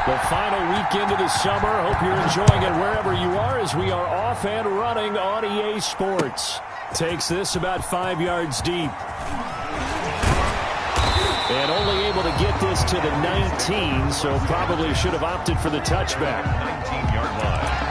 The final weekend of the summer. Hope you're enjoying it wherever you are as we are off and running on EA Sports. Takes this about 5 yards deep. And only able to get this to the 19, so probably should have opted for the touchback. 19-yard line.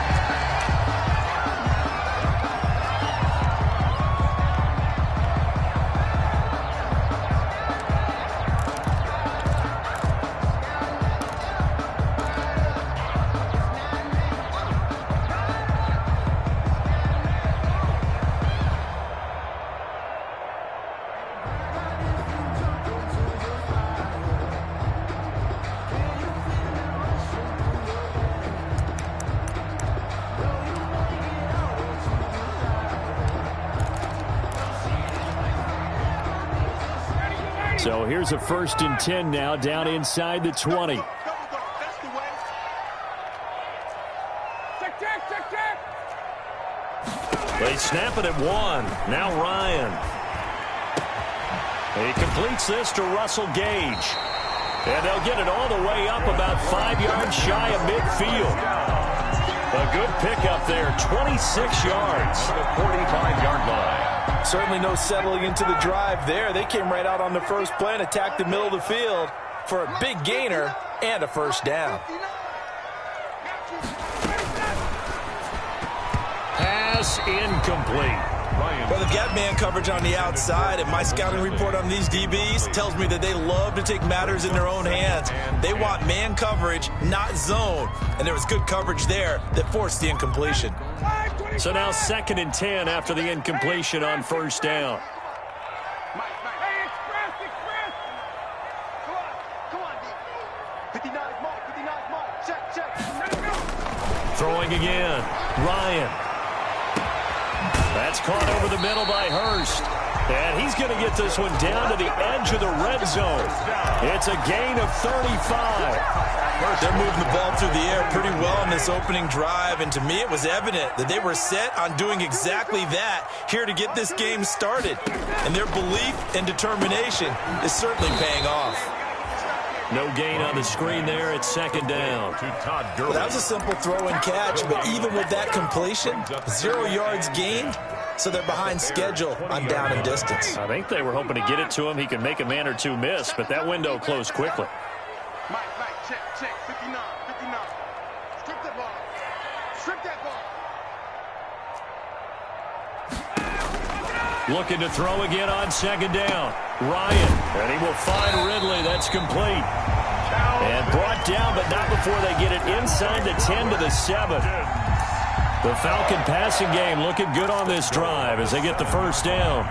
So here's a 1st and 10 now, down inside the 20. They snap it at 1. Now Ryan. He completes this to Russell Gage. And they'll get it all the way up about 5 yards shy of midfield. A good pickup there, 26 yards. The 45-yard line. Certainly no settling into the drive there. They came right out on the first play and attacked the middle of the field for a big gainer and a first down. Pass incomplete. Well, they've got man coverage on the outside, and my scouting report on these DBs tells me that they love to take matters in their own hands. They want man coverage, not zone. And there was good coverage there that forced the incompletion. So now 2nd and 10 after the incompletion on first down. Throwing again. Ryan. That's caught over the middle by Hurst. And he's going to get this one down to the edge of the red zone. It's a gain of 35. They're moving the ball through the air pretty well in this opening drive, and to me it was evident that they were set on doing exactly that here to get this game started. And their belief and determination is certainly paying off. No gain on the screen there. It's 2nd down. Well, that was a simple throw and catch, but even with that completion, 0 yards gained, so they're behind schedule on down and distance. I think they were hoping to get it to him. He could make a man or two miss, but that window closed quickly. Check, 59. Strip that ball. Strip that ball. Looking to throw again on 2nd down. Ryan, and he will find Ridley. That's complete. And brought down, but not before they get it inside the 10 to the 7. The Falcon passing game looking good on this drive as they get the first down.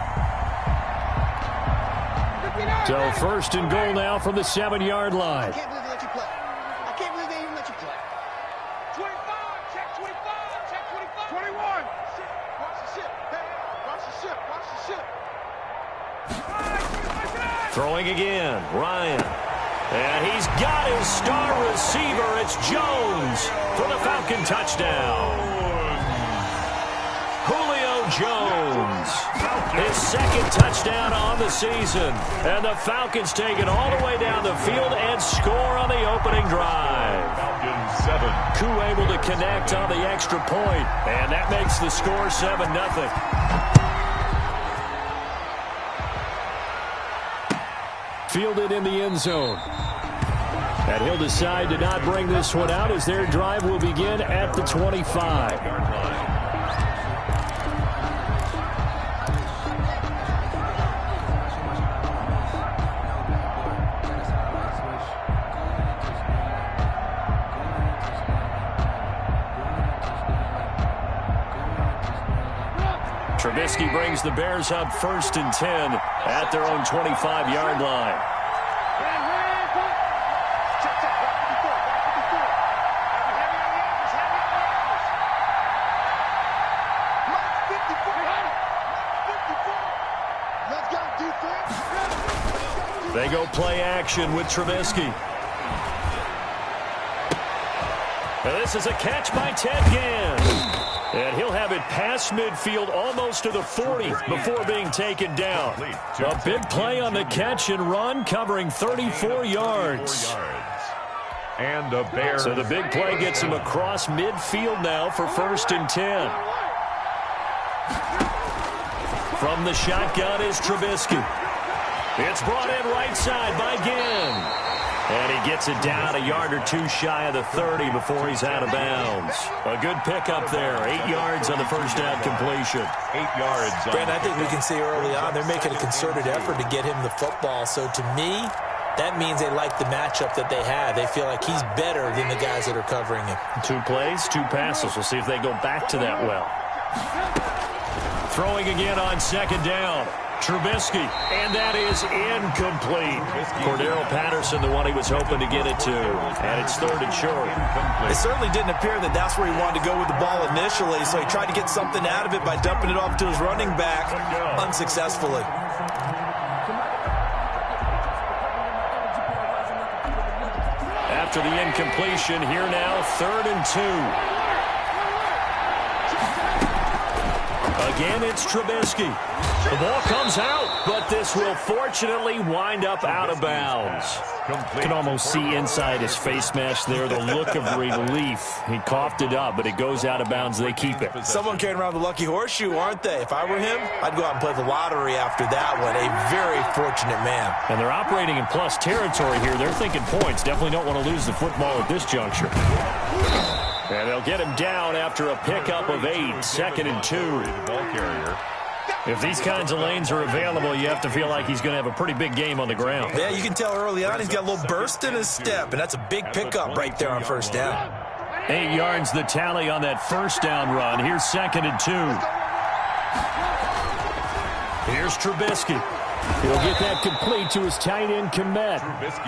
So 1st and goal now from the 7-yard line. Throwing again, Ryan. And he's got his star receiver. It's Jones for the Falcon touchdown. Julio Jones, his 2nd touchdown on the season. And the Falcons take it all the way down the field and score on the opening drive. Falcons 7. Koo able to connect on the extra point, and that makes the score 7-0. Fielded in the end zone. And he'll decide to not bring this one out as their drive will begin at the 25. Trubisky brings the Bears up 1st and 10 at their own 25-yard line. They go play action with Trubisky. And this is a catch by Ted Ginn. And he'll have it past midfield almost to the 40 before being taken down. A big play on the catch and run, covering 34 yards. And the Bears. So the big play gets him across midfield now for 1st and 10. From the shotgun is Trubisky. It's brought in right side by Ginn. And he gets it down a yard or two shy of the 30 before he's out of bounds. A good pickup there. 8 yards on the first down completion. 8 yards. Brent, I think we can see early on they're making a concerted effort to get him the football. So to me, that means they like the matchup that they have. They feel like he's better than the guys that are covering him. 2 plays, 2 passes. We'll see if they go back to that well. Throwing again on 2nd down. Trubisky, and that is incomplete. Cordero Patterson, the one he was hoping to get it to, and it's 3rd and short. It certainly didn't appear that that's where he wanted to go with the ball initially, so he tried to get something out of it by dumping it off to his running back unsuccessfully. After the incompletion, here now, 3rd and 2. Again, it's Trubisky. The ball comes out, but this will fortunately wind up out of bounds. You can almost see inside his face mask there the look of relief. He coughed it up, but it goes out of bounds. They keep it. Someone carrying around the lucky horseshoe, aren't they? If I were him, I'd go out and play the lottery after that one. A very fortunate man. And they're operating in plus territory here. They're thinking points. Definitely don't want to lose the football at this juncture. And they'll get him down after a pickup of 8, 2nd and 2. Ball carrier. If these kinds of lanes are available, you have to feel like he's going to have a pretty big game on the ground. Yeah, you can tell early on he's got a little burst in his step, and that's a big pickup right there on 1st down. 8 yards the tally on that 1st down run. Here's 2nd and 2. Here's Trubisky. He'll get that complete to his tight end, Komet.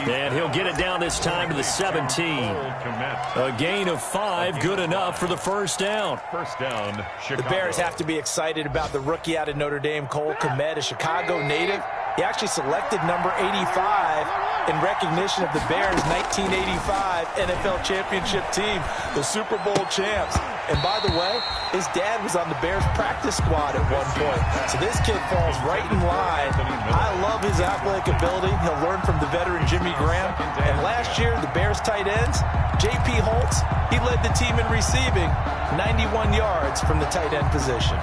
And he'll get it down this time to the 17. A gain of 5, good enough for the 1st down. 1st down, Chicago. The Bears have to be excited about the rookie out of Notre Dame, Cole Komet, a Chicago native. He actually selected number 85 in recognition of the Bears' 1985 NFL championship team, the Super Bowl champs. And by the way, his dad was on the Bears practice squad at one point. So this kid falls right in line. I love his athletic ability. He'll learn from the veteran Jimmy Graham. And last year, the Bears tight ends, J.P. Holtz, he led the team in receiving, 91 yards from the tight end position.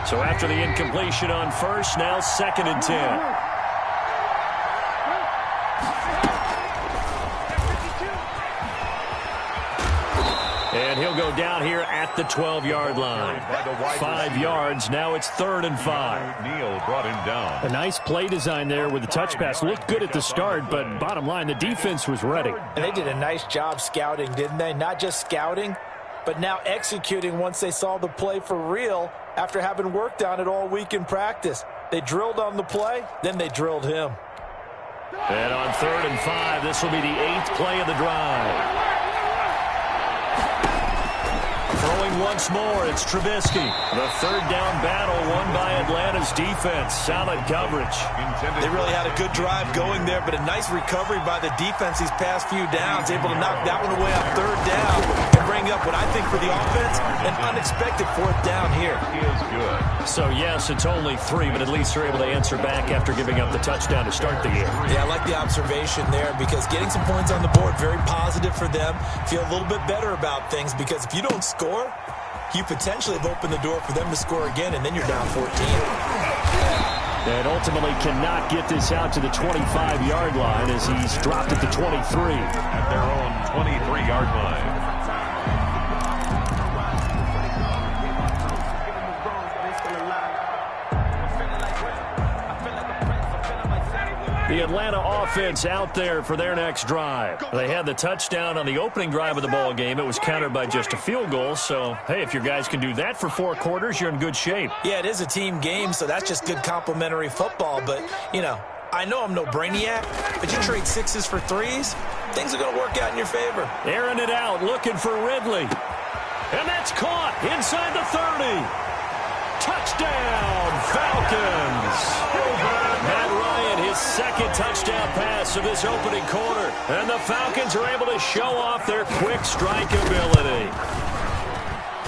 So after the incompletion on 1st, now 2nd and 10. And he'll go down here at the 12-yard line. 5 yards. Now it's 3rd and 5. Neal brought him down. A nice play design there with the touch pass. Looked good at the start, but bottom line, the defense was ready. And they did a nice job scouting, didn't they? Not just scouting, but now executing once they saw the play for real after having worked on it all week in practice. They drilled on the play, then they drilled him. And on 3rd and 5, this will be the 8th play of the drive. Throwing once more, it's Trubisky. The 3rd down battle won by Atlanta's defense. Solid coverage. They really had a good drive going there, but a nice recovery by the defense these past few downs. Able to knock that one away on 3rd down and bring up what I think for the offense, an unexpected 4th down here. He is good. So, yes, it's only 3, but at least they're able to answer back after giving up the touchdown to start the game. Yeah, I like the observation there because getting some points on the board, very positive for them. Feel a little bit better about things because if you don't score, you potentially have opened the door for them to score again, and then you're down 14. And ultimately cannot get this out to the 25-yard line as he's dropped at the 23. At their own 23-yard line. The Atlanta offense out there for their next drive. They had the touchdown on the opening drive of the ball game. It was countered by just a field goal. So, hey, if your guys can do that for 4 quarters, you're in good shape. Yeah, it is a team game, so that's just good complimentary football. But, you know, I know I'm no brainiac, but you trade 6s for 3s, things are going to work out in your favor. Airing it out, looking for Ridley. And that's caught inside the 30. Touchdown, Falcons. Matt Ryan, his 2nd touchdown pass of this opening quarter. And the Falcons are able to show off their quick strike ability.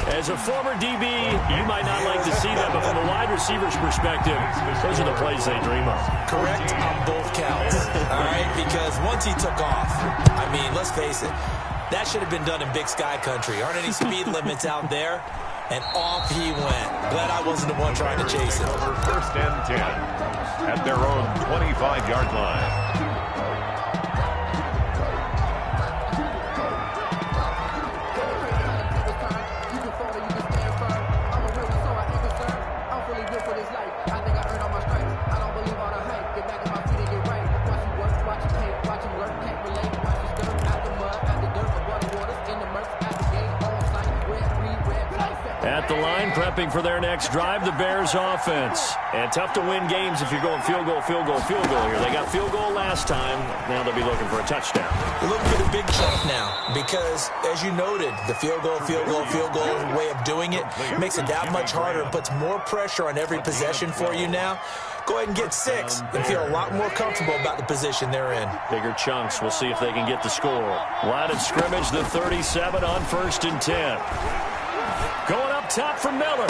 As a former DB, you might not like to see that, but from a wide receiver's perspective, those are the plays they dream of. Correct on both counts, all right? Because once he took off, I mean, let's let's face it, that should have been done in Big Sky country. Aren't any speed limits out there? And off he went. Glad I wasn't the one trying to chase it. First and 10 at their own 25-yard line. At the line, prepping for their next drive, the Bears offense. And tough to win games if you're going field goal, field goal, field goal here. They got field goal last time. Now they'll be looking for a touchdown. They're looking for the big chunk now because, as you noted, the field goal way of doing it makes it that much harder and puts more pressure on every possession for you now. Go ahead and get 6 and feel a lot more comfortable about the position they're in. Bigger chunks. We'll see if they can get the score. Line of scrimmage, the 37 on 1st and 10. Going up top for Miller.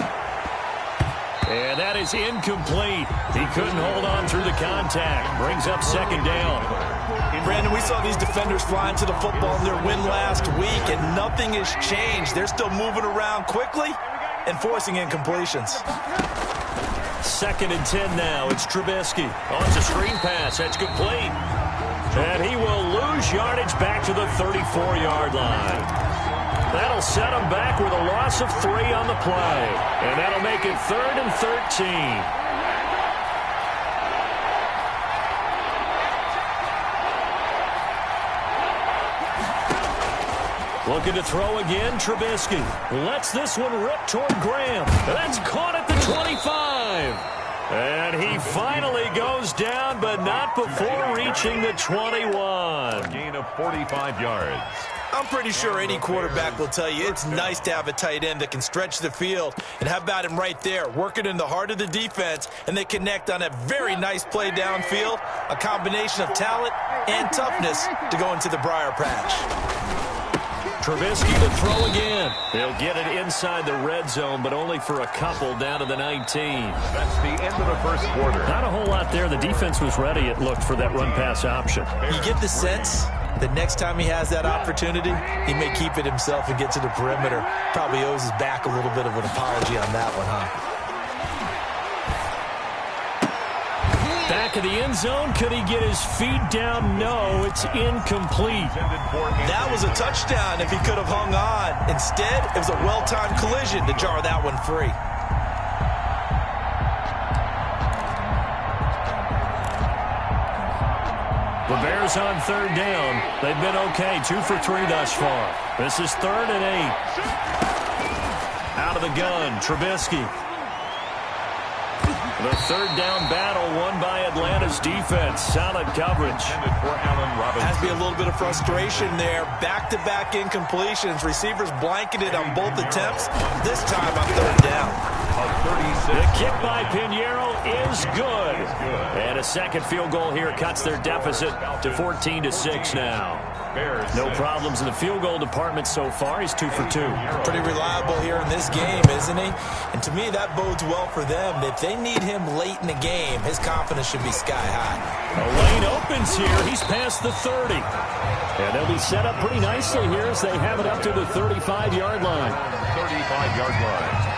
And that is incomplete. He couldn't hold on through the contact. Brings up 2nd down. Brandon, we saw these defenders flying to the football in their win last week, and nothing has changed. They're still moving around quickly and forcing incompletions. 2nd and 10 now. It's Trubisky. Oh, it's a screen pass. That's complete. And he will lose yardage back to the 34-yard line. That'll set him back with a loss of 3 on the play. And that'll make it 3rd and 13. Looking to throw again, Trubisky. Lets this one rip toward Graham. That's caught at the 25. And he finally goes down, but not before reaching the 21. A gain of 45 yards. I'm pretty sure any quarterback will tell you it's nice to have a tight end that can stretch the field. And how about him right there, working in the heart of the defense, and they connect on a very nice play downfield, a combination of talent and toughness to go into the briar patch. Trubisky to throw again. They'll get it inside the red zone, but only for a couple down to the 19. That's the end of the first quarter. Not a whole lot there. The defense was ready, it looked, for that run-pass option. You get the sense the next time he has that opportunity, he may keep it himself and get to the perimeter. Probably owes his back a little bit of an apology on that one, huh? Back of the end zone. Could he get his feet down? No, it's incomplete. That was a touchdown if he could have hung on. Instead, it was a well-timed collision to jar that one free. The Bears on 3rd down. They've been okay. 2 for 3 thus far. This is 3rd and 8. Out of the gun, Trubisky. The 3rd down battle won by Atlanta's defense. Solid coverage. Has to be a little bit of frustration there. Back-to-back incompletions. Receivers blanketed on both attempts. This time on 3rd down. The kick by Pinheiro is good. And a second field goal here cuts their deficit to 14-6 now. No problems in the field goal department so far. He's 2 for 2. Pretty reliable here in this game, isn't he? And to me, that bodes well for them. If they need him late in the game, his confidence should be sky high. A lane opens here. He's past the 30. And they'll be set up pretty nicely here as they have it up to the 35-yard line. 35-yard line.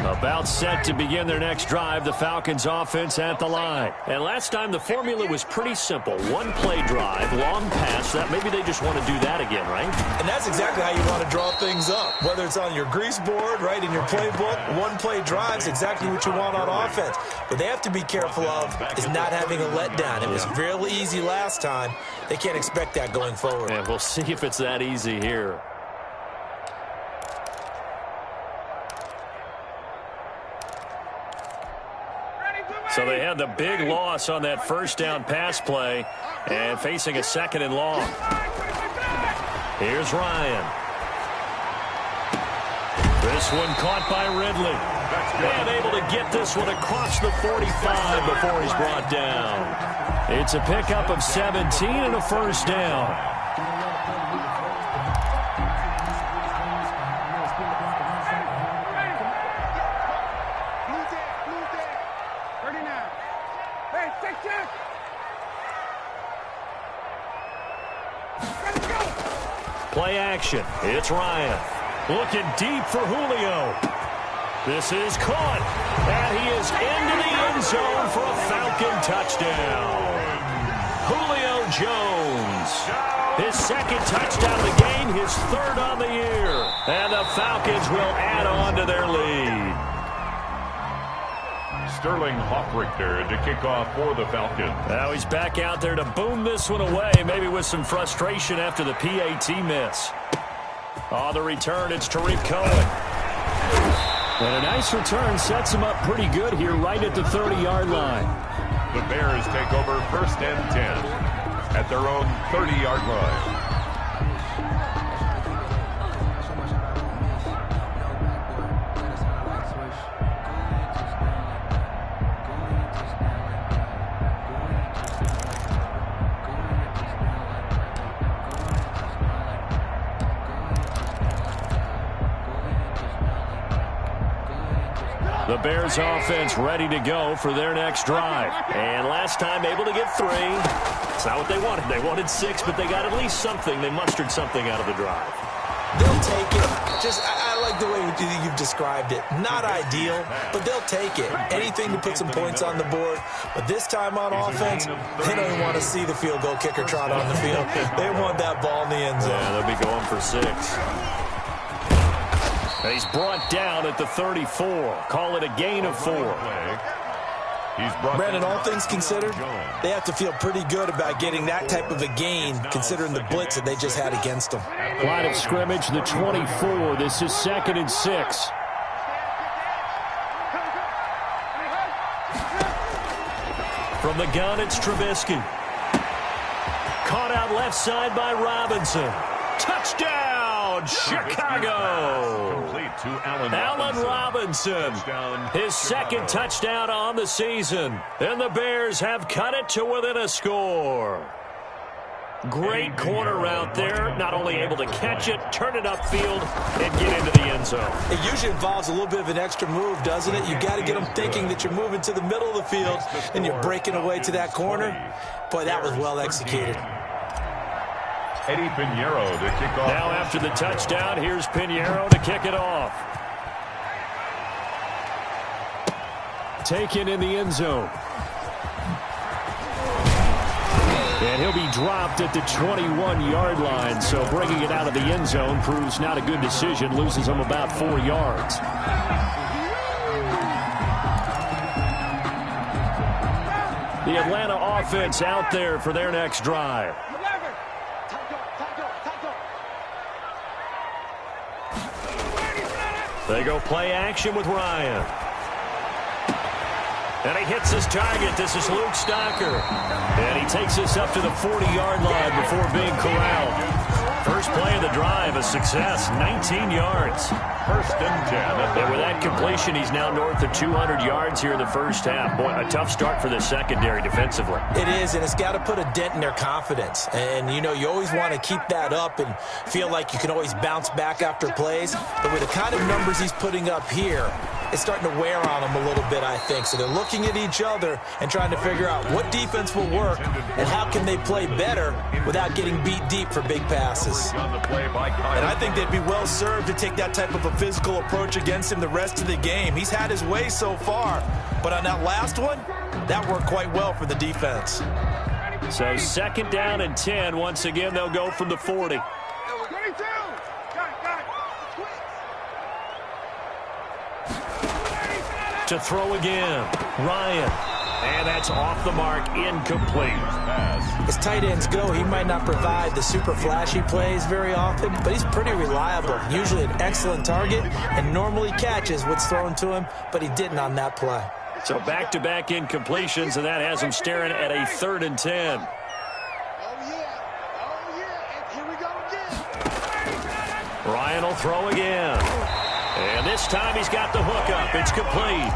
About set to begin their next drive, the Falcons offense at the line. And last time the formula was pretty simple. One play drive, long pass. That maybe they just want to do that again, right? And that's exactly how you want to draw things up. Whether it's on your grease board, right, in your playbook, one play drive's exactly what you want on offense. But they have to be careful of is not having a letdown. It was real easy last time. They can't expect that going forward. And we'll see if it's that easy here. So they had the big loss on that 1st down pass play and facing a 2nd and long. Here's Ryan. This one caught by Ridley. And able to get this one across the 45 before he's brought down. It's a pickup of 17 and a 1st down. action. It's Ryan. Looking deep for Julio. This is caught. And he is into the end zone for a Falcon touchdown. Julio Jones. His second touchdown of the game, his third on the year. And the Falcons will add on to their lead. Sterling Hoffrichter to kick off for the Falcons. Now he's back out there to boom this one away, maybe with some frustration after the PAT miss. On the return, it's Tariq Cohen. And a nice return sets him up pretty good here right at the 30-yard line. The Bears take over 1st and 10 at their own 30-yard line. The Bears offense ready to go for their next drive. And last time able to get 3. It's not what they wanted. They wanted 6, but they got at least something. They mustered something out of the drive. They'll take it. I like the way you've described it. Not ideal, but they'll take it. Anything to put some points on the board. But this time on offense, they don't even want to see the field goal kicker trot on the field. They want that ball in the end zone. Yeah, they'll be going for 6. He's brought down at the 34. Call it a gain of 4. Brandon, all things considered, they have to feel pretty good about getting that type of a gain, considering the blitz that they just had against them. Line of scrimmage, the 24. This is 2nd and 6. From the gun, it's Trubisky. Caught out left side by Robinson. Touchdown, Chicago. Complete to Allen Robinson. His second touchdown on the season. And the Bears have cut it to within a score. Great corner route there. Not only able to catch it, turn it upfield, and get into the end zone. It usually involves a little bit of an extra move, doesn't it? You got to get them thinking that you're moving to the middle of the field and you're breaking away to that corner. Boy, that was well executed. Eddie Pinheiro to kick off. Now after the touchdown, here's Pinheiro to kick it off. Taken in the end zone. And he'll be dropped at the 21-yard line, so bringing it out of the end zone proves not a good decision, loses him about 4 yards. The Atlanta offense out there for their next drive. They go play action with Ryan. And he hits his target. This is Luke Stocker. And he takes us up to the 40-yard line before being corralled. First play of the drive, a success, 19 yards. 1st and 10. And with that completion, he's now north of 200 yards here in the first half. Boy, a tough start for the secondary defensively. It is, and it's got to put a dent in their confidence. And, you know, you always want to keep that up and feel like you can always bounce back after plays. But with the kind of numbers he's putting up here, it's starting to wear on them a little bit, I think. So they're looking at each other and trying to figure out what defense will work and how can they play better without getting beat deep for big passes. And I think they'd be well served to take that type of a physical approach against him the rest of the game. He's had his way so far, but on that last one, that worked quite well for the defense. So 2nd down and 10. Once again, they'll go from the 40. To throw again, Ryan. And that's off the mark, incomplete. As tight ends go, he might not provide the super flashy plays very often, but he's pretty reliable. Usually an excellent target and normally catches what's thrown to him, but he didn't on that play. So back-to-back incompletions, and that has him staring at a 3rd and 10. Oh, yeah, and here we go again. Ryan will throw again. And this time he's got the hook up. It's complete.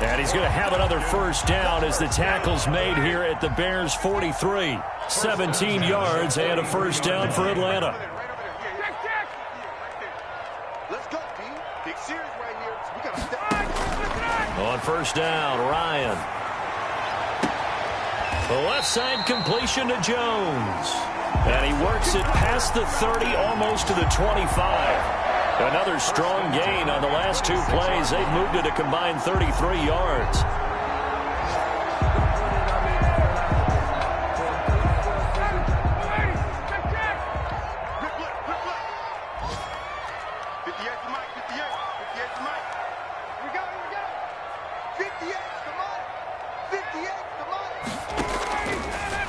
And he's going to have another first down as the tackle's made here at the Bears' 43. 17 yards and a first down for Atlanta. Let's go, B. Big series right here. We got to step. On first down, Ryan. The left side completion to Jones. And he works it past the 30, almost to the 25. Another strong gain on the last two plays. They've moved it a combined 33 yards.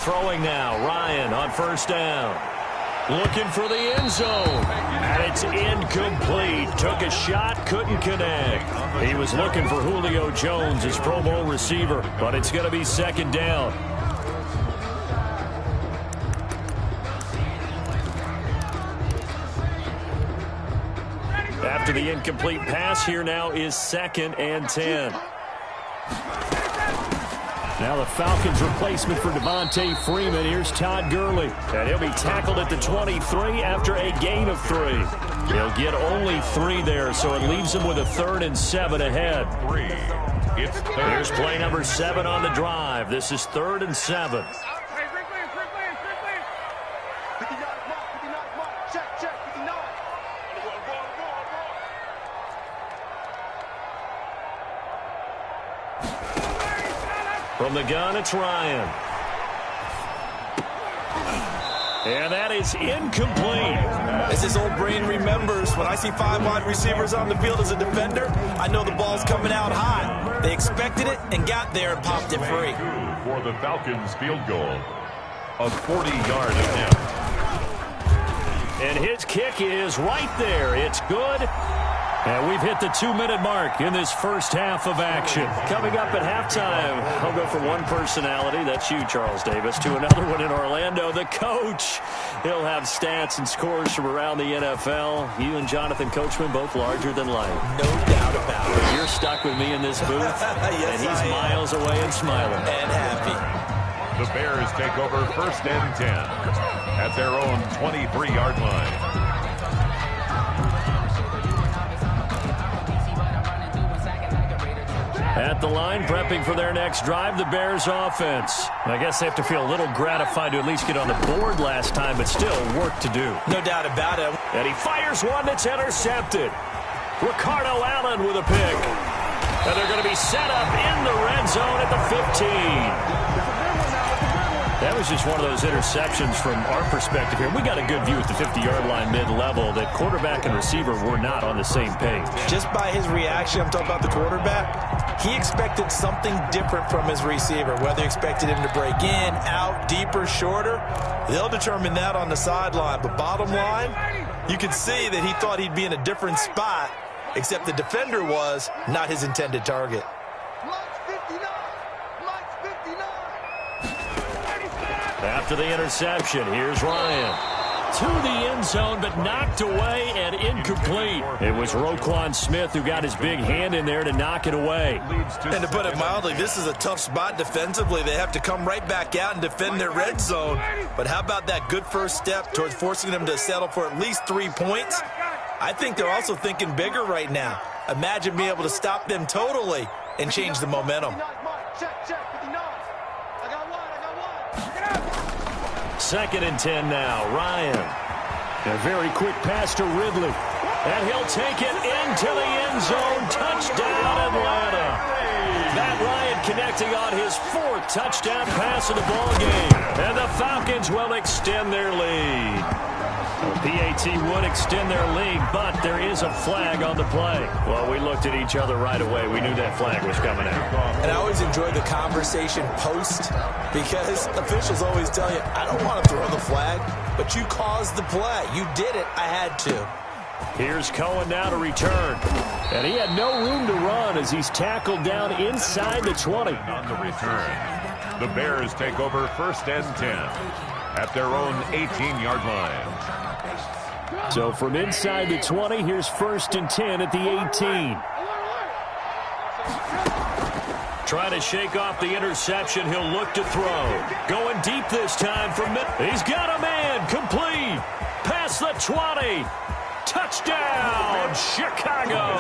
Throwing now, Ryan on first down. Looking for the end zone. And it's incomplete. Took a shot, couldn't connect. He was looking for Julio Jones, his Pro Bowl receiver, but it's going to be second down. After the incomplete pass, here now is 2nd and 10. Now the Falcons replacement for Devontae Freeman. Here's Todd Gurley. And he'll be tackled at the 23 after a gain of 3. He'll get only 3 there, so it leaves him with a 3rd and 7 ahead. Here's play number 7 on the drive. This is 3rd and 7. From the gun, it's Ryan. And that is incomplete. As his old brain remembers, when I see 5 wide receivers on the field as a defender, I know the ball's coming out high. They expected it and got there and popped it free. For the Falcons field goal, a 40-yard attempt. And his kick is right there. It's good. And we've hit the 2-minute mark in this first half of action. Coming up at halftime, I'll go from one personality, that's you, Charles Davis, to another one in Orlando, the coach. He'll have stats and scores from around the NFL. You and Jonathan Coachman, both larger than life. No doubt about it. You're stuck with me in this booth, yes, and he's miles away and smiling. And happy. The Bears take over 1st and 10 at their own 23-yard line. At the line, prepping for their next drive, the Bears offense. I guess they have to feel a little gratified to at least get on the board last time, but still work to do. No doubt about it. And he fires one that's intercepted. Ricardo Allen with a pick. And they're going to be set up in the red zone at the 15. That was just one of those interceptions from our perspective here. We got a good view at the 50-yard line mid-level that quarterback and receiver were not on the same page. Just by his reaction, I'm talking about the quarterback, he expected something different from his receiver. Whether he expected him to break in, out, deeper, shorter, they'll determine that on the sideline. But bottom line, you can see that he thought he'd be in a different spot, except the defender was not his intended target. After the interception, here's Ryan. To the end zone, but knocked away and incomplete. It was Roquan Smith who got his big hand in there to knock it away. And to put it mildly, this is a tough spot defensively. They have to come right back out and defend their red zone. But how about that good first step towards forcing them to settle for at least 3 points? I think they're also thinking bigger right now. Imagine being able to stop them totally and change the momentum. Second and 10 now. Ryan. A very quick pass to Ridley. And he'll take it into the end zone. Touchdown, Atlanta. Matt Ryan connecting on his 4th touchdown pass of the ballgame. And the Falcons will extend their lead. The PAT would extend their lead, but there is a flag on the play. Well, we looked at each other right away. We knew that flag was coming out. And I always enjoy the conversation post because officials always tell you, I don't want to throw the flag, but you caused the play. You did it. I had to. Here's Cohen now to return. And he had no room to run as he's tackled down inside the 20. On the return, the Bears take over 1st and 10 at their own 18-yard line. So from inside the 20, here's 1st and 10 at the 18. Trying to shake off the interception. He'll look to throw. Going deep this time from mid. He's got a man. Complete. Past the 20. Touchdown, Chicago.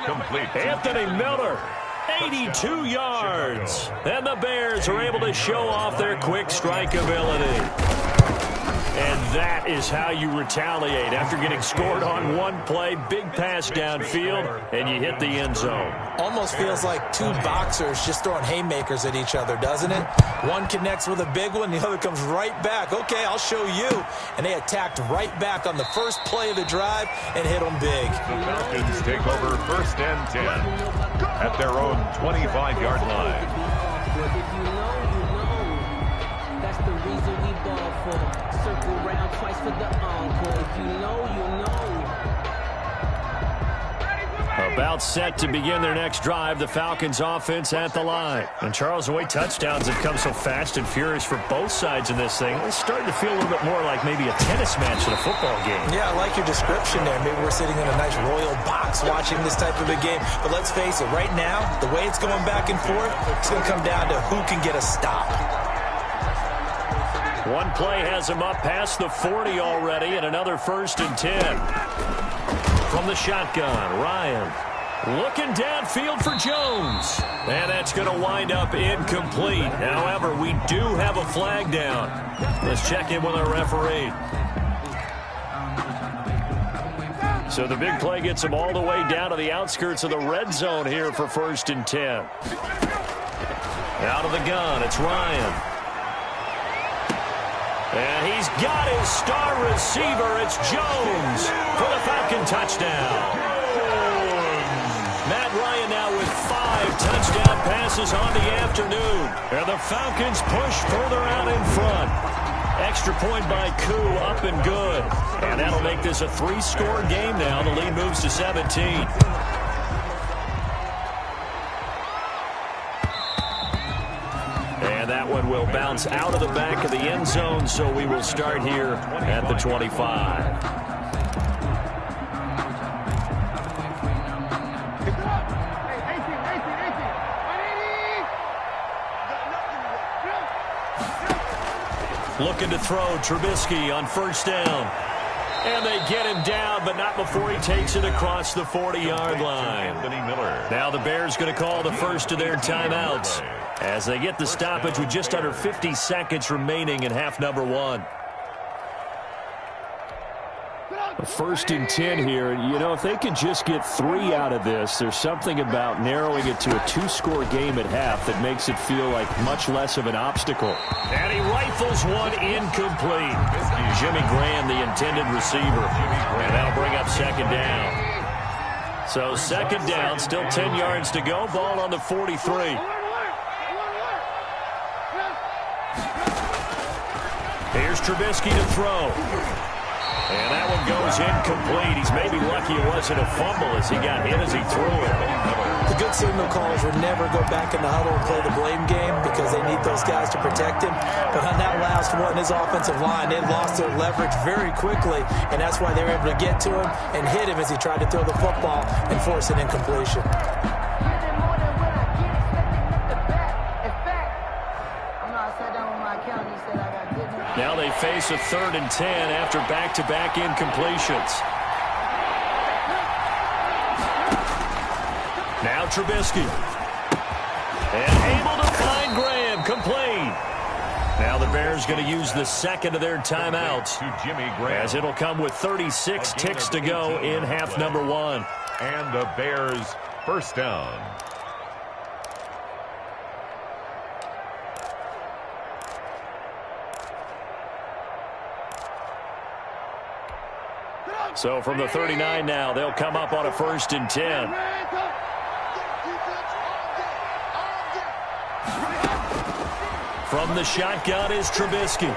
Complete. Anthony Miller. 82 yards. And the Bears are able to show off their quick strike ability. And that is how you retaliate. After getting scored on one play, big pass downfield, and you hit the end zone. Almost feels like two boxers just throwing haymakers at each other, doesn't it? One connects with a big one, the other comes right back. Okay, I'll show you. And they attacked right back on the first play of the drive and hit them big. The Falcons take over 1st and 10 at their own 25-yard line. If you know, you know. That's the reason we ball for. Circle round twice for the encore. If you know, you know. About set to begin their next drive, the Falcons offense at the line. And Charles, the way touchdowns have come so fast and furious for both sides in this thing, it's starting to feel a little bit more like maybe a tennis match than a football game. Yeah, I like your description there. Maybe we're sitting in a nice royal box watching this type of a game. But let's face it, right now, the way it's going back and forth, it's going to come down to who can get a stop. One play has him up past the 40 already, and another 1st and 10. From the shotgun, Ryan looking downfield for Jones. And that's going to wind up incomplete. However, we do have a flag down. Let's check in with our referee. So the big play gets him all the way down to the outskirts of the red zone here for 1st and 10. Out of the gun, it's Ryan. And he's got his star receiver. It's Jones for the Falcon touchdown. Matt Ryan now with 5 touchdown passes on the afternoon. And the Falcons push further out in front. Extra point by Koo, up and good. And that'll make this a 3-score game now. The lead moves to 17. And that one will bounce out of the back of the end zone, so we will start here at the 25. Looking to throw, Trubisky on 1st down. And they get him down, but not before he takes it across the 40-yard line. Now the Bears going to call the first of their timeouts as they get the stoppage with just under 50 seconds remaining in half number 1. 1st and 10 here. You know, if they can just get 3 out of this, there's something about narrowing it to a 2-score game at half that makes it feel like much less of an obstacle. And he rifles one incomplete. Jimmy Graham, the intended receiver. And that'll bring up 2nd down. So 2nd down, still 10 yards to go. Ball on the 43. Here's Trubisky to throw. And that one goes incomplete. He's maybe lucky it wasn't a fumble as he got hit as he threw it. The good signal callers would never go back in the huddle and play the blame game because they need those guys to protect him. But on that last one, his offensive line, they lost their leverage very quickly, and that's why they were able to get to him and hit him as he tried to throw the football and force an incompletion. Now they face a 3rd and 10 after back-to-back incompletions. Now Trubisky. And able to find Graham. Complete. Now the Bears going to use the 2nd of their timeouts as it'll come with 36 ticks to go in half number 1. And the Bears 1st down. So from the 39 now, they'll come up on a 1st and 10. From the shotgun is Trubisky.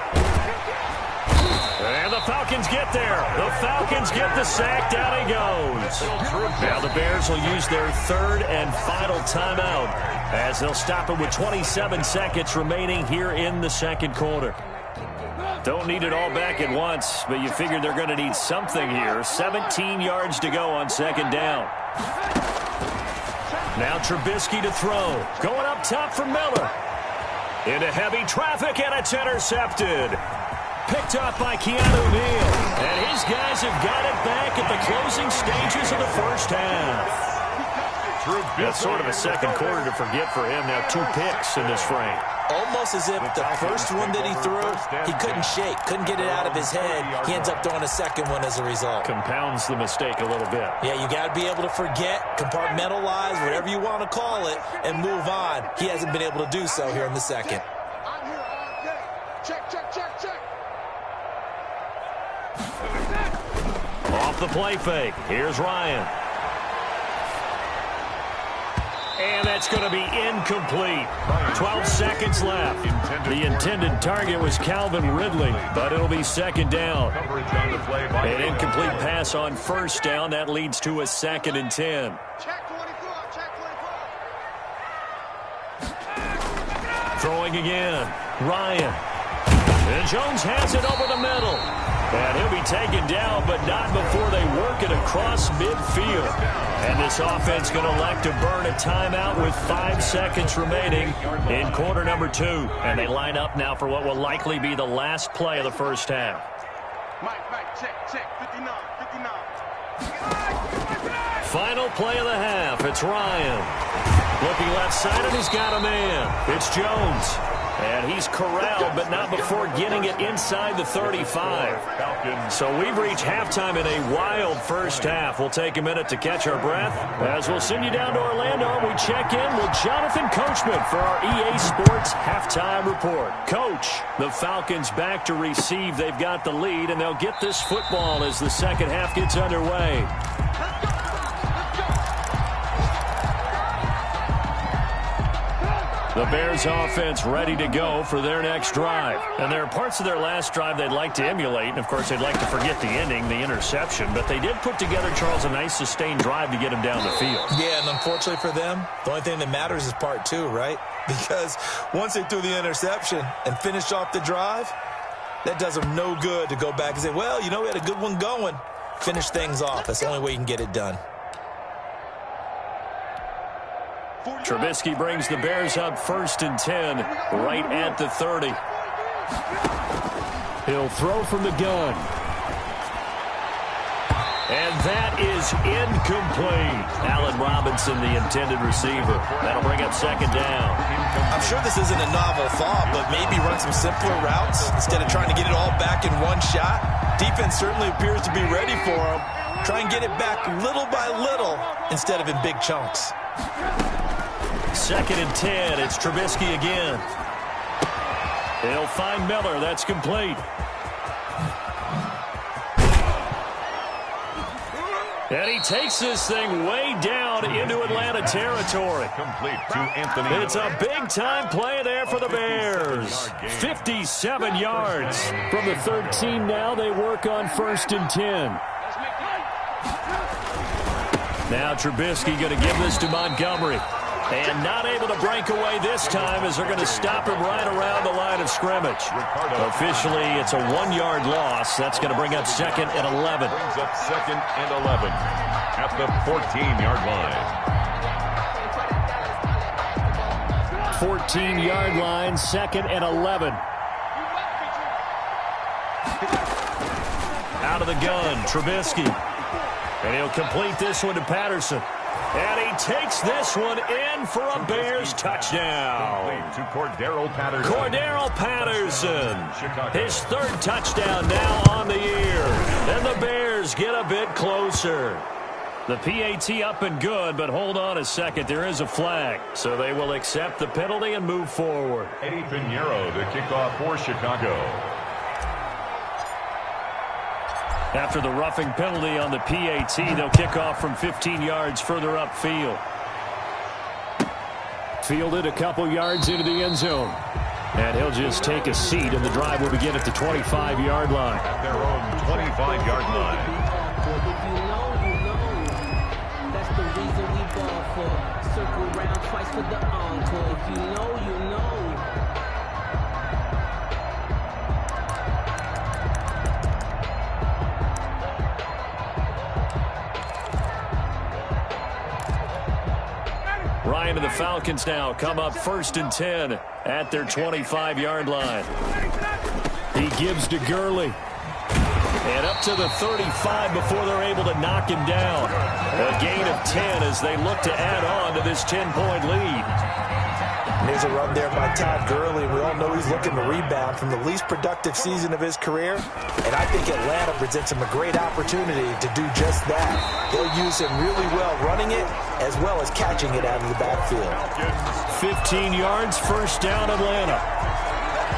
And the Falcons get there. The Falcons get the sack. Down he goes. Now the Bears will use their 3rd and final timeout as they'll stop it with 27 seconds remaining here in the 2nd quarter. Don't need it all back at once, but you figure they're going to need something here. 17 yards to go on 2nd down. Now Trubisky to throw. Going up top for Miller. Into heavy traffic, and it's intercepted. Picked up by Keanu Neal. And his guys have got it back at the closing stages of the 1st half. That's sort of a 2nd quarter to forget for him. Now 2 picks in this frame. Almost as if the first one that he threw, he couldn't shake, couldn't get it out of his head. He ends up throwing a second one as a result. Compounds the mistake a little bit. Yeah, you got to be able to forget, compartmentalize, whatever you want to call it, and move on. He hasn't been able to do so here in the second. I'm here all day. Check, check, check, check. Off the play fake. Here's Ryan. And that's going to be incomplete. 12 seconds left. The intended target was Calvin Ridley, but it'll be second down. An incomplete pass on first down. That leads to a 2nd and 10. Check 24, check 24. Throwing again. Ryan. And Jones has it over the middle. And he'll be taken down, but not before they work it across midfield. And this offense going to elect to burn a timeout with 5 seconds remaining in quarter number 2. And they line up now for what will likely be the last play of the first half. Mike, check, 59, 59. Final play of the half. It's Ryan. Looking left side, and he's got a man. It's Jones. And he's corralled, but not before getting it inside the 35. So we've reached halftime in a wild first half. We'll take a minute to catch our breath as we'll send you down to Orlando. We check in with Jonathan Coachman for our EA Sports Halftime Report. Coach, the Falcons back to receive. They've got the lead, and they'll get this football as the second half gets underway. The Bears offense ready to go for their next drive. And there are parts of their last drive they'd like to emulate. And, of course, they'd like to forget the ending, the interception. But they did put together, Charles, a nice sustained drive to get him down the field. Yeah, and unfortunately for them, the only thing that matters is part 2, right? Because once they threw the interception and finished off the drive, that does them no good to go back and say, well, you know, we had a good one going. Finish things off. That's the only way you can get it done. Trubisky brings the Bears up 1st and 10, right at the 30. He'll throw from the gun. And that is incomplete. Allen Robinson, the intended receiver. That'll bring up 2nd down. I'm sure this isn't a novel thought, but maybe run some simpler routes instead of trying to get it all back in one shot. Defense certainly appears to be ready for him. Try and get it back little by little instead of in big chunks. 2nd and 10. It's Trubisky again. He'll find Miller. That's complete. And he takes this thing way down into Atlanta territory. Complete to Anthony. It's a big-time play there for the Bears. 57 yards. From the 13 now, they work on 1st and 10. Now Trubisky going to give this to Montgomery. And not able to break away this time as they're going to stop him right around the line of scrimmage. Officially, it's a 1-yard loss. That's going to bring up 2nd and 11. Brings up 2nd and 11 at the 14-yard line. 14-yard line, 2nd and 11. Out of the gun, Trubisky. And he'll complete this one to Patterson. And he takes this one in for a Bears touchdown. To Cordero Patterson. Cordero Patterson. His 3rd touchdown now on the year. And the Bears get a bit closer. The PAT up and good, but hold on a second. There is a flag. So they will accept the penalty and move forward. Eddie Pinheiro to kick off for Chicago. After the roughing penalty on the PAT, they'll kick off from 15 yards further upfield. Fielded a couple yards into the end zone. And he'll just take a seat, and the drive will begin at the 25-yard line. At their own 25-yard line. If you know, that's the reason we ball for. Circle round twice for the encore. If you know, you know. Ryan and the Falcons now come up 1st and 10 at their 25-yard line. He gives to Gurley. And up to the 35 before they're able to knock him down. A gain of 10 as they look to add on to this 10-point lead. There's a run there by Todd Gurley. We all know he's looking to rebound from the least productive season of his career. And I think Atlanta presents him a great opportunity to do just that. They'll use him really well running it as well as catching it out of the backfield. 15 yards, first down, Atlanta.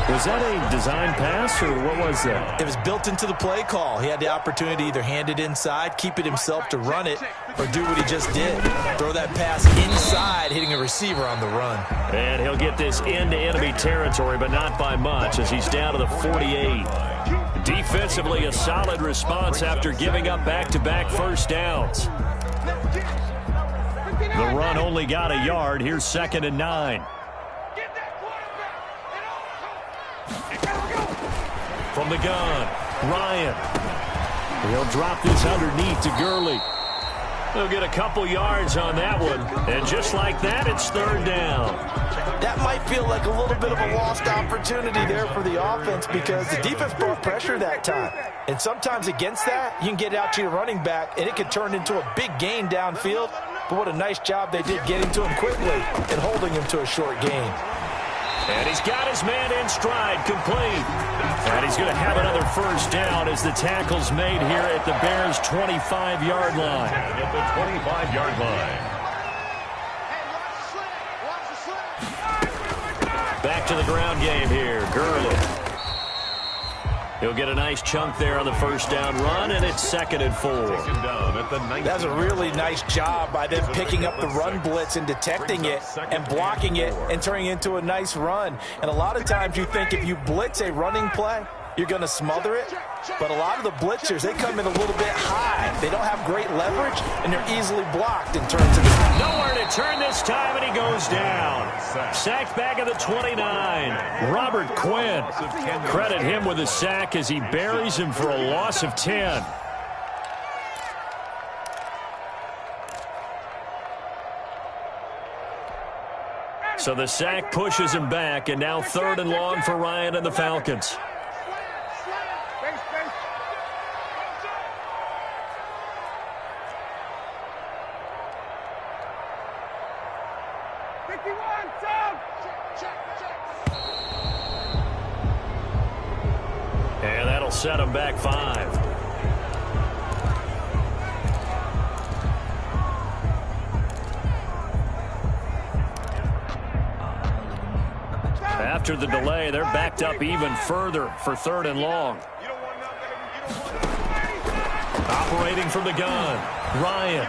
Was that a design pass, or what was that? It was built into the play call. He had the opportunity to either hand it inside, keep it himself to run it, or do what he just did. Throw that pass inside, hitting a receiver on the run. And he'll get this into enemy territory, but not by much, as he's down to the 48. Defensively, a solid response after giving up back-to-back first downs. The run only got a yard. Here's 2nd and 9. From the gun, Ryan. He'll drop this underneath to Gurley. He'll get a couple yards on that one. And just like that, it's 3rd down. That might feel like a little bit of a lost opportunity there for the offense because the defense brought pressure that time. And sometimes against that, you can get out to your running back, and it could turn into a big gain downfield. But what a nice job they did getting to him quickly and holding him to a short gain. And he's got his man in stride, complete. And he's going to have another first down as the tackle's made here at the Bears' 25-yard line. At the 25-yard line. Back to the ground game here, Gurley. He'll get a nice chunk there on the first down run, and it's 2nd and 4. That's a really nice job by them picking up the run blitz and detecting it and blocking it and turning it into a nice run. And a lot of times you think if you blitz a running play, you're going to smother it. But a lot of the blitzers, they come in a little bit high. They don't have great leverage, and they're easily blocked in terms of the... Nowhere to turn this time, and he goes down. Sacked back at the 29. Robert Quinn. Credit him with a sack as he buries him for a loss of 10. So the sack pushes him back, and now 3rd and long for Ryan and the Falcons. And that'll set him back 5. After the delay, they're backed up even further for 3rd and long. Operating from the gun, Ryan.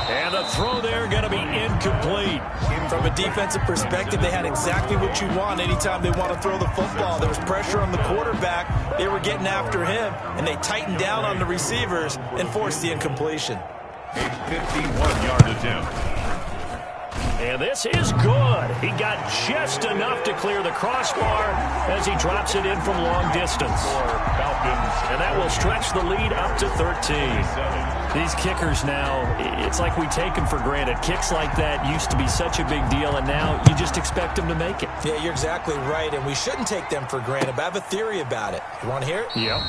And the throw there going to be incomplete. From a defensive perspective, they had exactly what you want anytime they want to throw the football. There was pressure on the quarterback. They were getting after him, and they tightened down on the receivers and forced the incompletion. A 51-yard attempt. And this is good. He got just enough to clear the crossbar as he drops it in from long distance. And that will stretch the lead up to 13. These kickers now, it's like we take them for granted. Kicks like that used to be such a big deal, and now you just expect them to make it. Yeah, you're exactly right, and we shouldn't take them for granted, but I have a theory about it. You want to hear it? Yep.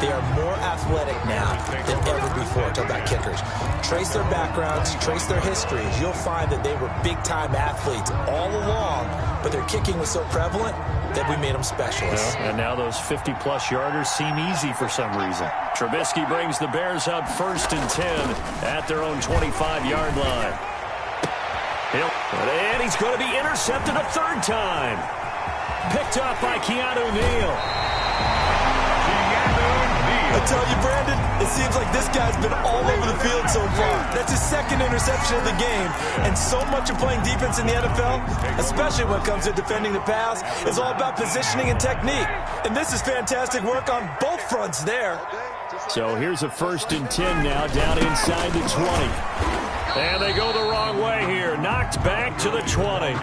They are more athletic now than ever before. Talk about kickers. Trace their backgrounds, trace their histories. You'll find that they were big-time athletes all along, but their kicking was so prevalent that we made them specialists. Well, and now those 50-plus yarders seem easy for some reason. Trubisky brings the Bears up 1st and 10 at their own 25-yard line. And he's going to be intercepted a 3rd time. Picked up by Keanu Neal. I tell you, Brandon, it seems like this guy's been all over the field so far. That's his 2nd interception of the game. And so much of playing defense in the NFL, especially when it comes to defending the pass, is all about positioning and technique. And this is fantastic work on both fronts there. So here's a 1st and 10 now, down inside the 20. And they go the wrong way here. Knocked back to the 20.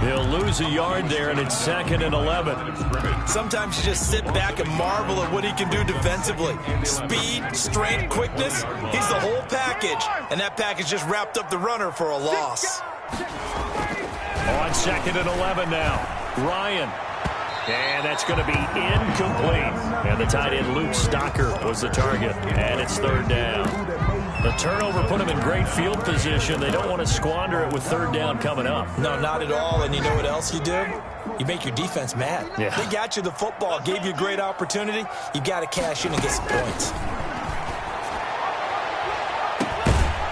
They'll lose a yard there, and it's 2nd and 11. Sometimes you just sit back and marvel at what he can do defensively. Speed, strength, quickness, he's the whole package. And that package just wrapped up the runner for a loss. On 2nd and 11 now, Ryan. And that's going to be incomplete. And the tight end Luke Stocker was the target. And it's 3rd down. The turnover put them in great field position. They don't want to squander it with third down coming up. No, not at all. And you know what else you do? You make your defense mad. Yeah. They got you the football, gave you a great opportunity. You got to cash in and get some points.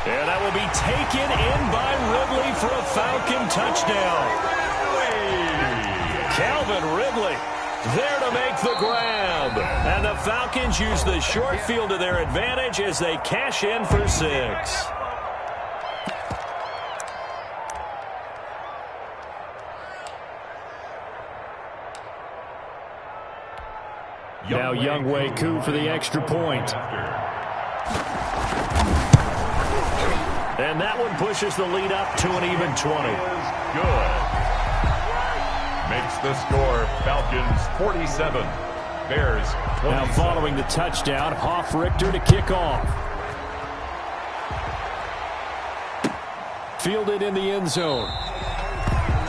And that will be taken in by Ridley for a Falcon touchdown. Calvin Ridley there to make the grab. And the Falcons use the short field to their advantage as they cash in for 6. Now Younghoe Koo for the extra point. And that one pushes the lead up to an even 20. Good. Makes the score Falcons 47, Bears 27. Now following the touchdown, Hoff-Richter to kick off. Fielded in the end zone.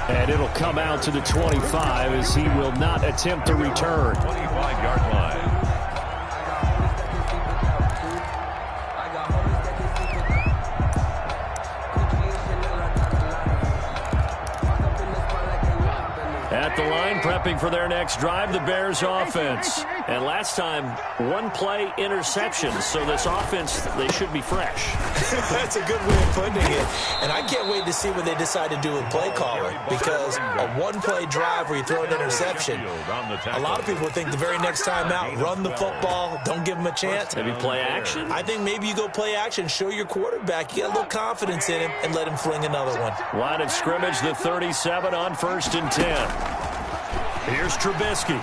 And it'll come out to the 25 as he will not attempt to return. 25-yard line. At the line, prepping for their next drive, the Bears offense. And last time, one play interception. So this offense, they should be fresh. That's a good way of putting it. And I can't wait to see what they decide to do with play calling. Because a one-play drive where you throw an interception, a lot of people think the very next time out, run the football, don't give them a chance. Maybe play action? I think maybe you go play action, show your quarterback, you get a little confidence in him, and let him fling another one. Line of scrimmage, the 37 on 1st and 10. Here's Trubisky.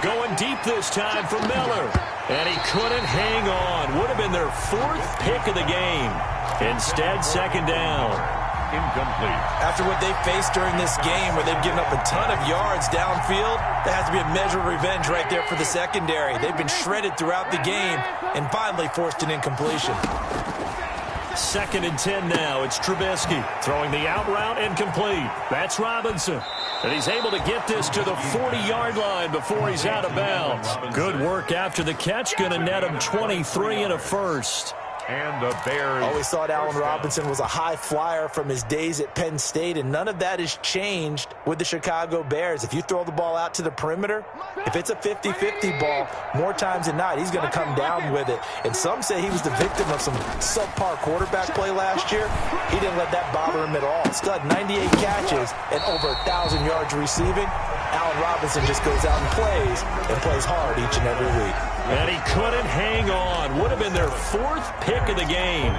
Going deep this time for Miller. And he couldn't hang on. Would have been their 4th pick of the game. Instead, 2nd down. Incomplete. After what they faced during this game where they've given up a ton of yards downfield, there has to be a measure of revenge right there for the secondary. They've been shredded throughout the game and finally forced an incompletion. 2nd and 10 now. It's Trubisky throwing the out route incomplete. That's Robinson. And he's able to get this to the 40-yard line before he's out of bounds. Good work after the catch. Going to net him 23 and a first. And the Bears. Always thought Allen Robinson was a high flyer from his days at Penn State, and none of that has changed with the Chicago Bears. If you throw the ball out to the perimeter, if it's a 50-50 ball, more times than not, he's going to come down with it. And some say he was the victim of some subpar quarterback play last year. He didn't let that bother him at all. Stud 98 catches and over 1,000 yards receiving. Allen Robinson just goes out and plays hard each and every week. And he couldn't hang on. Would have been their 4th pick of the game.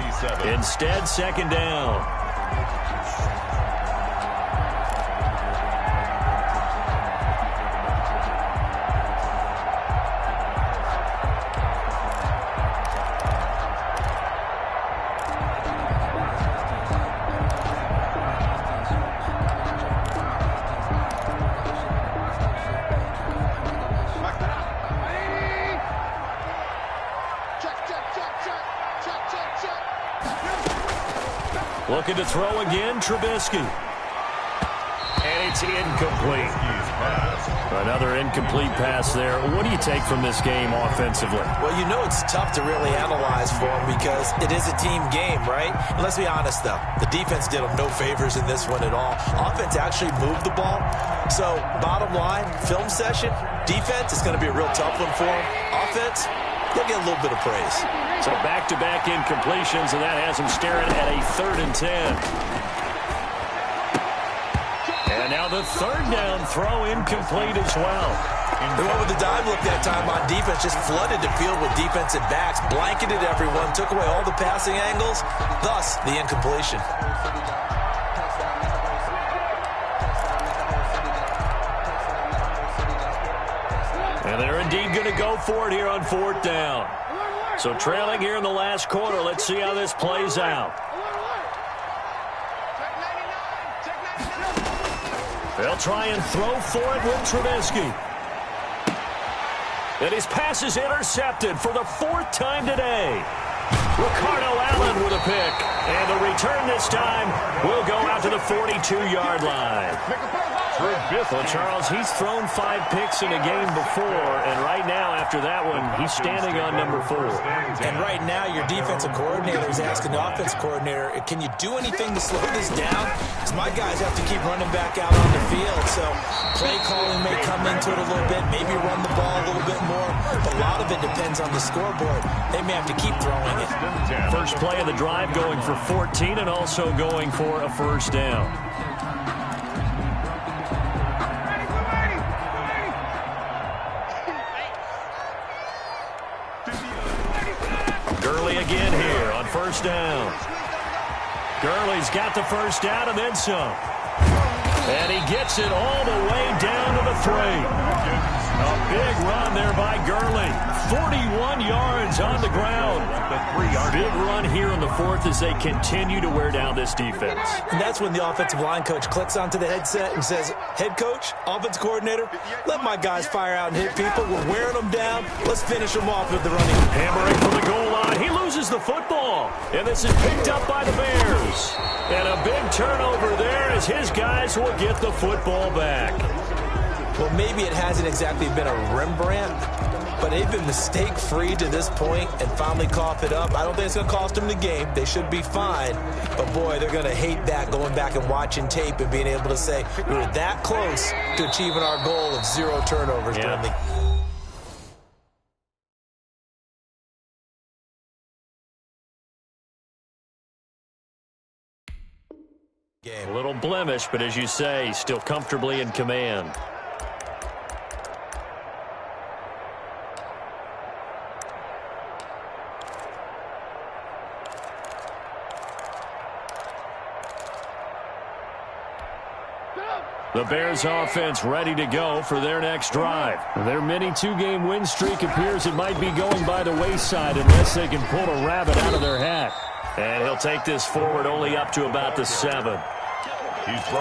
Instead, 2nd down. Looking to throw again, Trubisky. And it's incomplete. Another incomplete pass there. What do you take from this game offensively? Well, you know it's tough to really analyze for them because it is a team game, right? And let's be honest, though. The defense did them no favors in this one at all. Offense actually moved the ball. So, bottom line, film session, defense is going to be a real tough one for them. Offense, they'll get a little bit of praise. So back-to-back incompletions, and that has him staring at a 3rd and 10. And now the 3rd down throw incomplete as well. The one with the dive look that time on defense just flooded the field with defensive backs, blanketed everyone, took away all the passing angles, thus the incompletion. And they're indeed going to go for it here on 4th down. So trailing here in the last quarter. Let's see how this plays out. They'll try and throw for it with Trubisky. And his pass is intercepted for the 4th time today. Ricardo Allen with a pick. And the return this time will go out to the 42-yard line. Well, Charles, he's thrown 5 picks in a game before, and right now, after that one, he's standing on number 4. And right now, your defensive coordinator is asking the offensive coordinator, can you do anything to slow this down? Because my guys have to keep running back out on the field, so play calling may come into it a little bit, maybe run the ball a little bit more, but a lot of it depends on the scoreboard. They may have to keep throwing it. First play of the drive going for 14 and also going for a first down. Gurley again here on first down. Gurley's got the first down and then some. And he gets it all the way down to the 3. A big run there by Gurley. 41 yards on the ground. Big run here in the 4th as they continue to wear down this defense. And that's when the offensive line coach clicks onto the headset and says, head coach, offensive coordinator, let my guys fire out and hit people. We're wearing them down. Let's finish them off with the running. Hammering from the goal line. He loses the football. And this is picked up by the Bears. And a big turnover there as his guys will get the football back. Well, maybe it hasn't exactly been a Rembrandt, but they've been mistake-free to this point and finally coughed it up. I don't think it's going to cost them the game. They should be fine. But, boy, they're going to hate that, going back and watching tape and being able to say we were that close to achieving our goal of 0 turnovers during the game. A little blemish, but as you say, still comfortably in command. The Bears offense ready to go for their next drive. Their mini 2-game win streak appears it might be going by the wayside unless they can pull a rabbit out of their hat. And he'll take this forward only up to about the 7.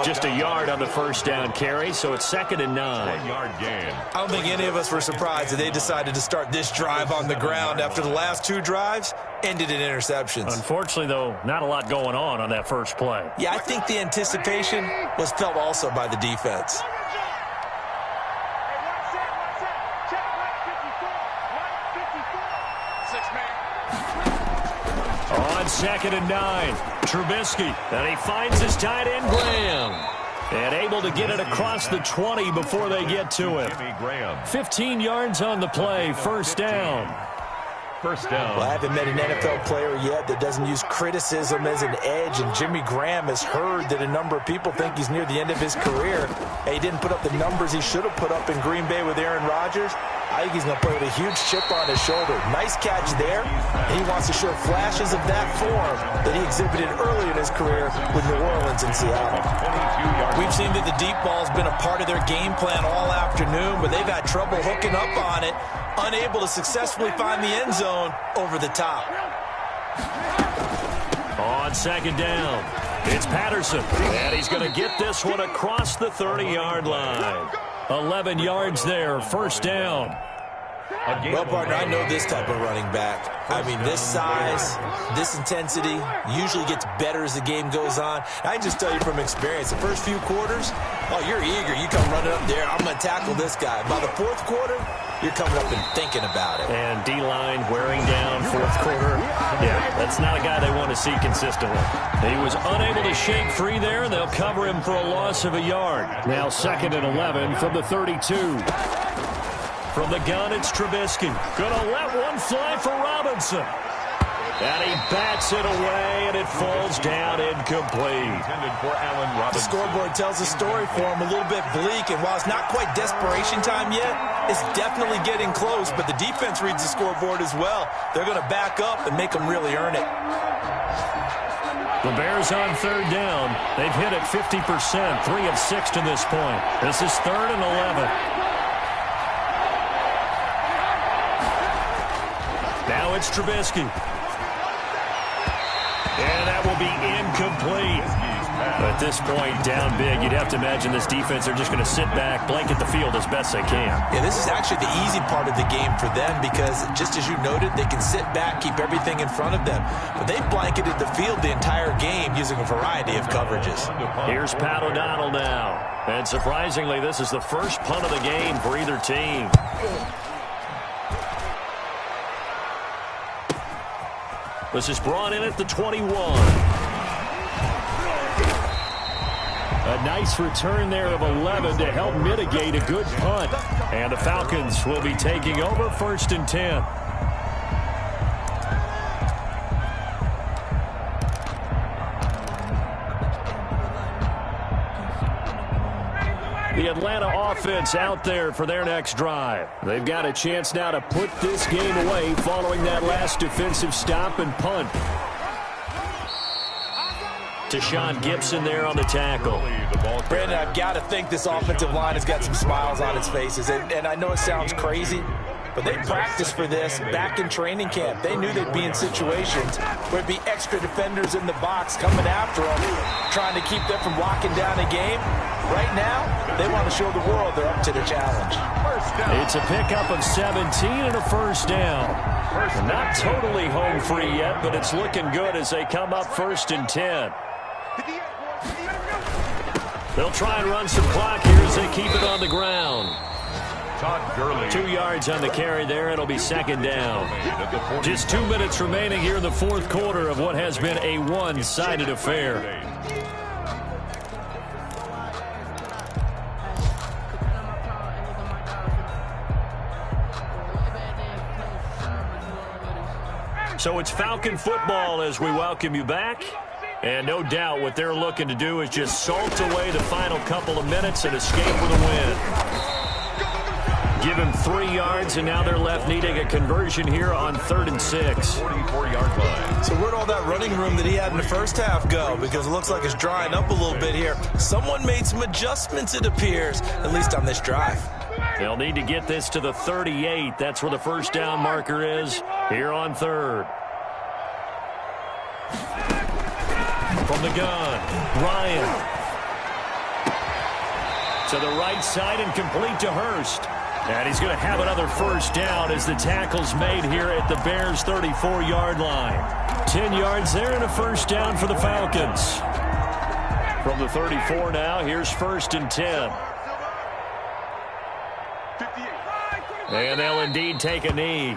Just a yard on the first down carry, so it's 2nd and 9. 1-yard gain. I don't think any of us were surprised that they decided to start this drive on the ground after the last 2 drives ended in interceptions. Unfortunately, though, not a lot going on that first play. Yeah, I think the anticipation was felt also by the defense. On 2nd and 9, Trubisky, and he finds his tight end, Graham. And able to get it across the 20 before they get to it. 15 yards on the play, first down. First down. Well, I haven't met an NFL player yet that doesn't use criticism as an edge, and Jimmy Graham has heard that a number of people think he's near the end of his career. He didn't put up the numbers he should have put up in Green Bay with Aaron Rodgers. I think he's going to play with a huge chip on his shoulder. Nice catch there. He wants to show flashes of that form that he exhibited early in his career with New Orleans and Seattle. We've seen that the deep ball has been a part of their game plan all afternoon, but they've had trouble hooking up on it, unable to successfully find the end zone over the top. On 2nd down, it's Patterson, and he's going to get this one across the 30-yard line. 11 yards there, first down. Well, partner, I know this type of running back. I mean, this size, this intensity usually gets better as the game goes on. I can just tell you from experience, the first few quarters, oh, you're eager. You come running up there, I'm going to tackle this guy. By the 4th quarter, you're coming up and thinking about it. And D-line wearing down 4th quarter. Yeah, that's not a guy they want to see consistently. He was unable to shake free there, and they'll cover him for a loss of a yard. Now 2nd and 11 from the 32. From the gun, it's Trubisky. Gonna let one fly for Robinson. And he bats it away, and it falls down incomplete. The scoreboard tells a story for him, a little bit bleak, and while it's not quite desperation time yet, it's definitely getting close, but the defense reads the scoreboard as well. They're going to back up and make them really earn it. The Bears on 3rd down. They've hit it 50%, 3 of 6 to this point. This is 3rd and 11. Now it's Trubisky. And that will be incomplete. A At this point, down big, you'd have to imagine this defense, they're just going to sit back, blanket the field as best they can. Yeah, this is actually the easy part of the game for them because, just as you noted, they can sit back, keep everything in front of them. But they've blanketed the field the entire game using a variety of coverages. Here's Pat O'Donnell now. And surprisingly, this is the first punt of the game for either team. This is brought in at the 21. A nice return there of 11 to help mitigate a good punt. And the Falcons will be taking over 1st and 10. The Atlanta offense out there for their next drive. They've got a chance now to put this game away following that last defensive stop and punt. Deshaun Gibson there on the tackle. Brandon, I've got to think this offensive line has got some smiles on its faces. And I know it sounds crazy, but they practiced for this back in training camp. They knew they'd be in situations where it'd be extra defenders in the box coming after them, trying to keep them from locking down a game. Right now, they want to show the world they're up to the challenge. It's a pickup of 17 and a first down. Not totally home free yet, but it's looking good as they come up 1st and 10. They'll try and run some clock here as they keep it on the ground. 2 yards on the carry there. It'll be 2nd down. Just 2 minutes remaining here in the 4th quarter of what has been a one-sided affair. So it's Falcon football as we welcome you back. And no doubt what they're looking to do is just salt away the final couple of minutes and escape with a win. Give him 3 yards, and now they're left needing a conversion here on 3rd and 6. 44-yard line. So where'd all that running room that he had in the first half go? Because it looks like it's drying up a little bit here. Someone made some adjustments, it appears, at least on this drive. They'll need to get this to the 38. That's where the first down marker is here on 3rd. From the gun, Ryan. To the right side and complete to Hurst. And he's going to have another first down as the tackle's made here at the Bears' 34-yard line. 10 yards there and a first down for the Falcons. From the 34 now, here's 1st and 10. And they'll indeed take a knee.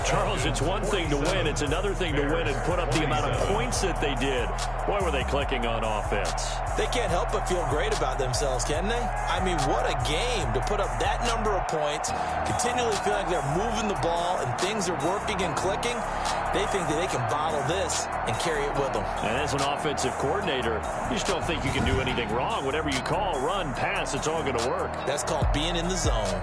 Charles, it's one thing to win. It's another thing to win and put up the amount of points that they did. Boy, were they clicking on offense. They can't help but feel great about themselves, can they? I mean, what a game to put up that number of points, continually feel like they're moving the ball and things are working and clicking. They think that they can bottle this and carry it with them. And as an offensive coordinator, you just don't think you can do anything wrong. Whatever you call, run, pass, it's all going to work. That's called being in the zone.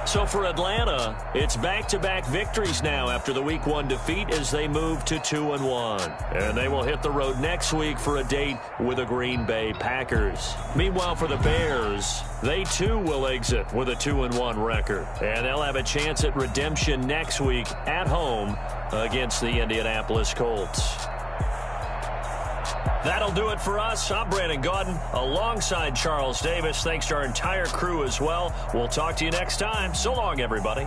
So for Atlanta, it's back-to-back victories now after the Week 1 defeat as they move to 2-1. And they will hit the road next week for a date with the Green Bay Packers. Meanwhile, for the Bears, they too will exit with a 2-1 record. And they'll have a chance at redemption next week at home against the Indianapolis Colts. That'll do it for us. I'm Brandon Gaudin alongside Charles Davis. Thanks to our entire crew as well. We'll talk to you next time. So long, everybody.